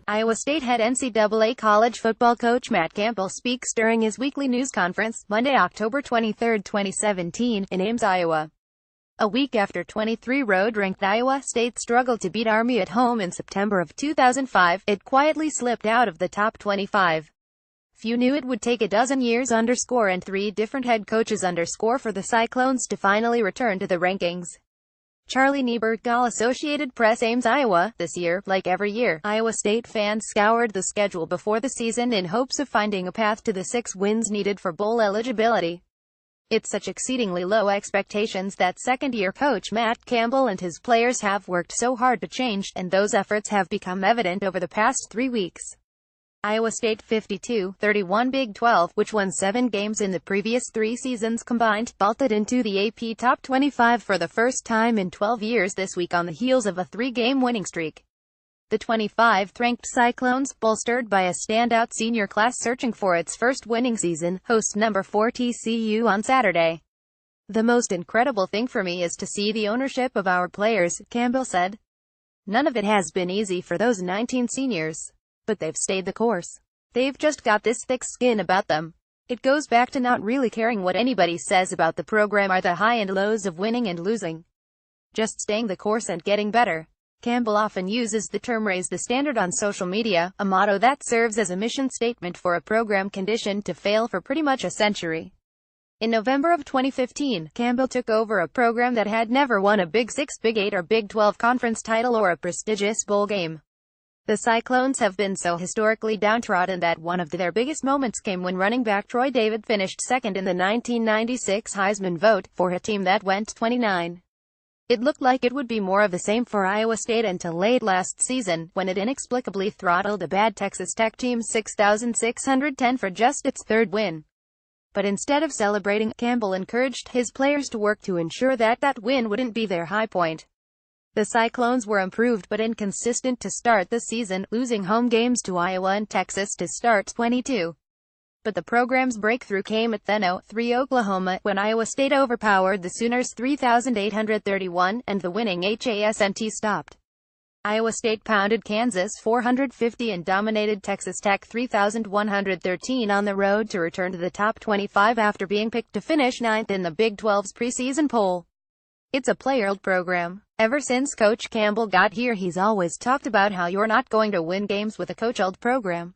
Iowa State head NCAA college football coach Matt Campbell speaks during his weekly news conference, Monday, October 23, 2017, in Ames, Iowa. A week after 23 road-ranked Iowa State struggled to beat Army at home in September of 2005, it quietly slipped out of the top 25. Few knew it would take a dozen years and 3 different head coaches for the Cyclones to finally return to the rankings. Charlie Niebergall, Associated Press, Ames, Iowa. This year, like every year, Iowa State fans scoured the schedule before the season in hopes of finding a path to the 6 wins needed for bowl eligibility. It's such exceedingly low expectations that second-year coach Matt Campbell and his players have worked so hard to change, and those efforts have become evident over the past 3 weeks. Iowa State 52-31 Big 12, which won 7 games in the previous 3 seasons combined, vaulted into the AP Top 25 for the first time in 12 years this week on the heels of a 3-game winning streak. The 25th-ranked Cyclones, bolstered by a standout senior class searching for its first winning season, host number 4 TCU on Saturday. "The most incredible thing for me is to see the ownership of our players," Campbell said. "None of it has been easy for those 19 seniors. But they've stayed the course. They've just got this thick skin about them. It goes back to not really caring what anybody says about the program or the high and lows of winning and losing. Just staying the course and getting better." Campbell often uses the term "raise the standard" on social media, a motto that serves as a mission statement for a program conditioned to fail for pretty much a century. In November of 2015, Campbell took over a program that had never won a Big 6, Big 8 or Big 12 conference title or a prestigious bowl game. The Cyclones have been so historically downtrodden that one of their biggest moments came when running back Troy David finished second in the 1996 Heisman vote, for a team that went 29. It looked like it would be more of the same for Iowa State until late last season, when it inexplicably throttled a bad Texas Tech team 6,610 for just its 3rd win. But instead of celebrating, Campbell encouraged his players to work to ensure that win wouldn't be their high point. The Cyclones were improved but inconsistent to start the season, losing home games to Iowa and Texas to start 22. But the program's breakthrough came at then 0-3 Oklahoma, when Iowa State overpowered the Sooners 3,831, and the winning HASNT stopped. Iowa State pounded Kansas 450 and dominated Texas Tech 3,113 on the road to return to the top 25 after being picked to finish 9th in the Big 12's preseason poll. It's a player-led program. Ever since Coach Campbell got here, he's always talked about how you're not going to win games with a coach-led program.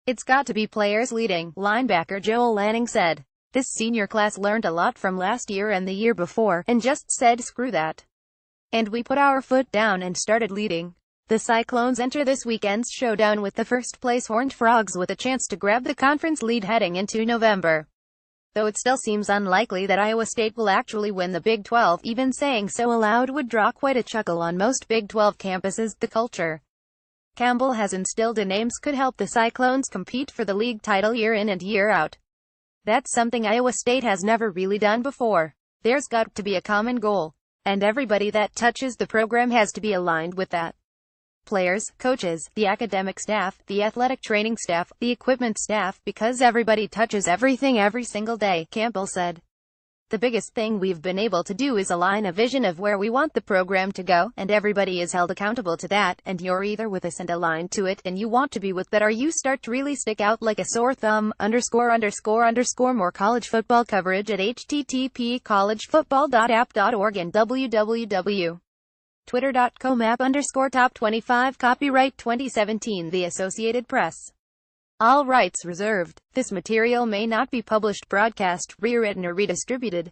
It's got to be players leading, linebacker Joel Lanning said. This senior class learned a lot from last year and the year before, and just said screw that. And we put our foot down and started leading. The Cyclones enter this weekend's showdown with the first-place Horned Frogs with a chance to grab the conference lead heading into November. Though it still seems unlikely that Iowa State will actually win the Big 12, even saying so aloud would draw quite a chuckle on most Big 12 campuses. The culture Campbell has instilled in Ames could help the Cyclones compete for the league title year in and year out. That's something Iowa State has never really done before. There's got to be a common goal, and everybody that touches the program has to be aligned with that. Players, coaches, the academic staff, the athletic training staff, the equipment staff, because everybody touches everything every single day, Campbell said. The biggest thing we've been able to do is align a vision of where we want the program to go, and everybody is held accountable to that, and you're either with us and aligned to it, and you want to be with that, or you start to really stick out like a sore thumb. More college football coverage at http://collegefootball.app.org and www.twitter.com/app_top25. Copyright 2017 The Associated Press. All rights reserved. This material may not be published, broadcast, rewritten or redistributed.